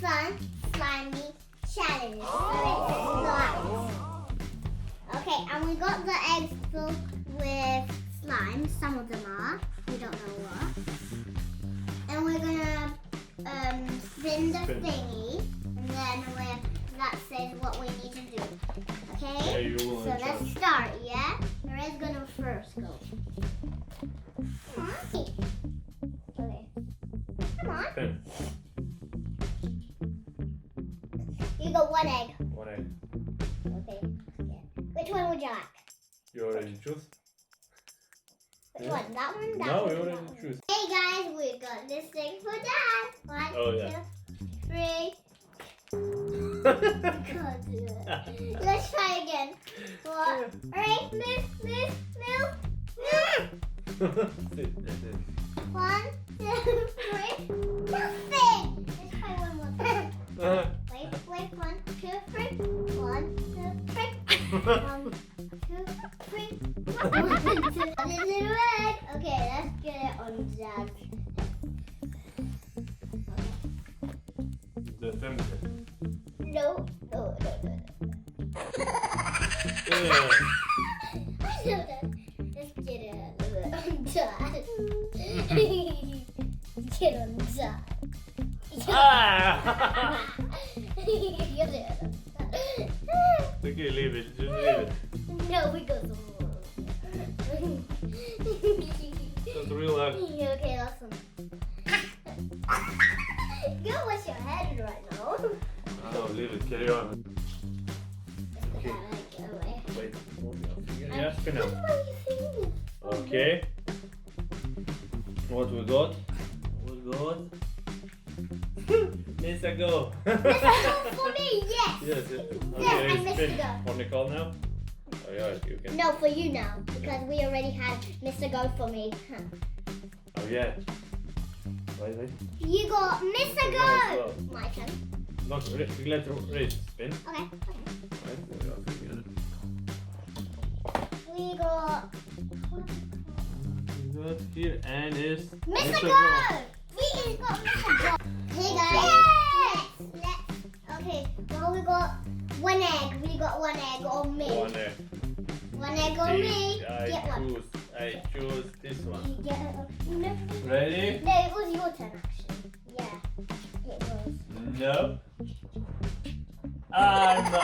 fun, slimy challenge. Slime. Okay, and we got the eggs filled with slime. Some of them are. We don't know what. And we're gonna spin the thingy, and then that says what we need to do. Okay? Yeah, you will so let's start, yeah? Red's gonna first go. Come on. Okay. Come on. Spin. You got one egg. One egg. Okay. Yeah. Which one would you like? You already choose? Which one? That one? That No, one? you already choose. Hey guys, we got this thing for Dad. One, Oh, yeah. 2, 3. Can't do it. Let's try again. Alright, move. Sit, that's it. 1, 2, 3. Nothing! Let's try one more time. Wait. 1, 2, 3. 1, 2, 3. 1, 2, 3. 1, 2, 3. Okay, let's get it on Dad's. The family. No. Yeah. Let's get it on Dad. Get on Dad. Ah! Get it. Okay, leave it. Just leave it. No, we got some more. Just relax. Okay, awesome. You gotta wash your head right now. No, leave it. Carry on. Okay. Get away. Wait. Yeah, spin out. What are you thinking? Okay. What we got? Mr. Go. For me, yes. Yes. Yes, Okay, I ready, missed spin. it go. On the call now? Oh yeah, you can. No, for you now, because we already had Mr. Go for me. Huh. Oh yeah. Wait. You got Mr. Go. Go. My turn. Not let raise spin. Okay. Right. We got Good here and is Mr. Go. We got Mr. Go. Hey guys. Let's. Okay. Well, we got one egg. We got one egg on me. One egg. One egg on me. Get one. I choose this one. You get no. Ready? No, it was your turn actually. Yeah. It was. No. No.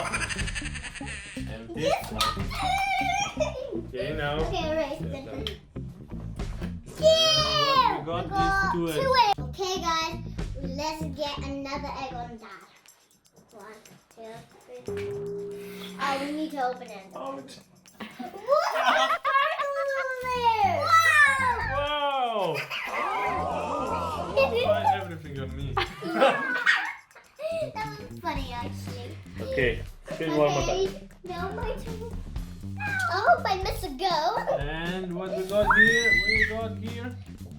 And this one. Okay, now. Okay, alright. We Yeah! got We these two two eggs. Okay, guys, let's get another egg on Dad. 1, 2, 3. Oh, we need to open it. Ouch. What's there? Wow! Why everything on me? That was funny, actually. Okay, spin one more time. Now my turn. I hope I miss a go. And what we got here?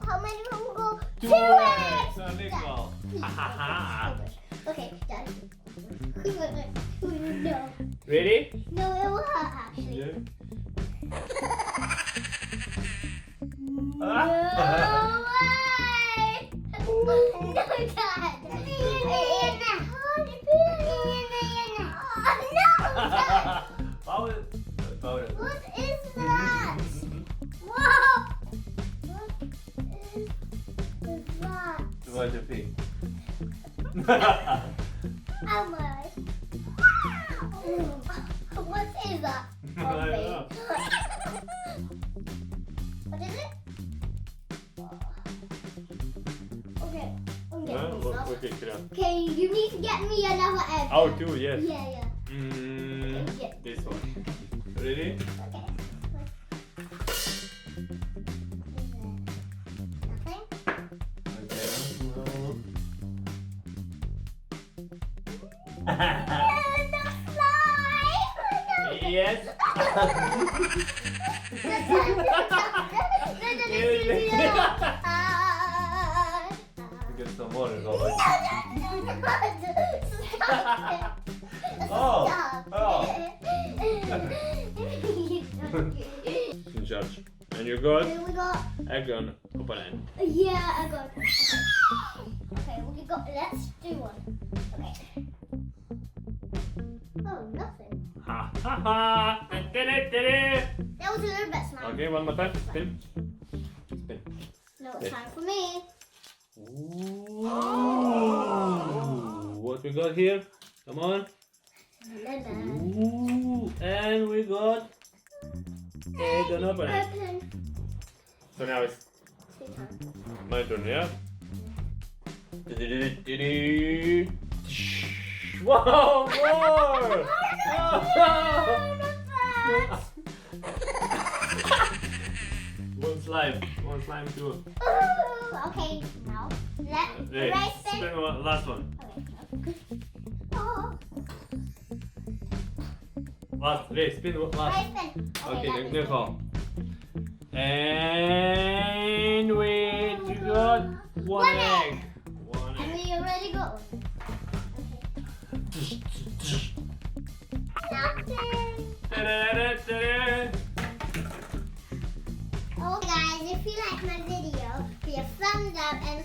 How many will we go? 2 Two eggs. eggs. So nickel. Ha ha ha. Okay, Dad. No. Ready? No, it will hurt, actually. Yeah. No way! No, Dad! Power it. What is that? Whoa! What is that? What do you think? Elmo. What is that? I don't know. What is it? Okay. Okay, Kiran. Okay, you need to get me another egg. Oh, 2, yes. Yeah. This one. Ready? Okay. Nothing? No slime! Yes. Get some more. It's all right. In charge. And you got We got. egg on opponent. Yeah, I got. Okay, we got let's do one. Okay. Oh, nothing. Ha ha ha! That was a little bit slimy. Okay, one more time. Spin. Spin. No, it's time for me. Ooh. What we got here? Come on. Lemon. Ooh. And we got egg and open it. Open. So now it's Two times. my turn, yeah? Wow, more! One slime too. Ooh, okay, now Hey, let's spin spin. last one. Okay. Oh, Last, Ray, spin last. right spin. Okay, let me new call. And we got one One egg. egg. One And egg. we already got one. Nothing. Ta-da-da-da-da. Oh guys, if you like my video, give a thumbs up and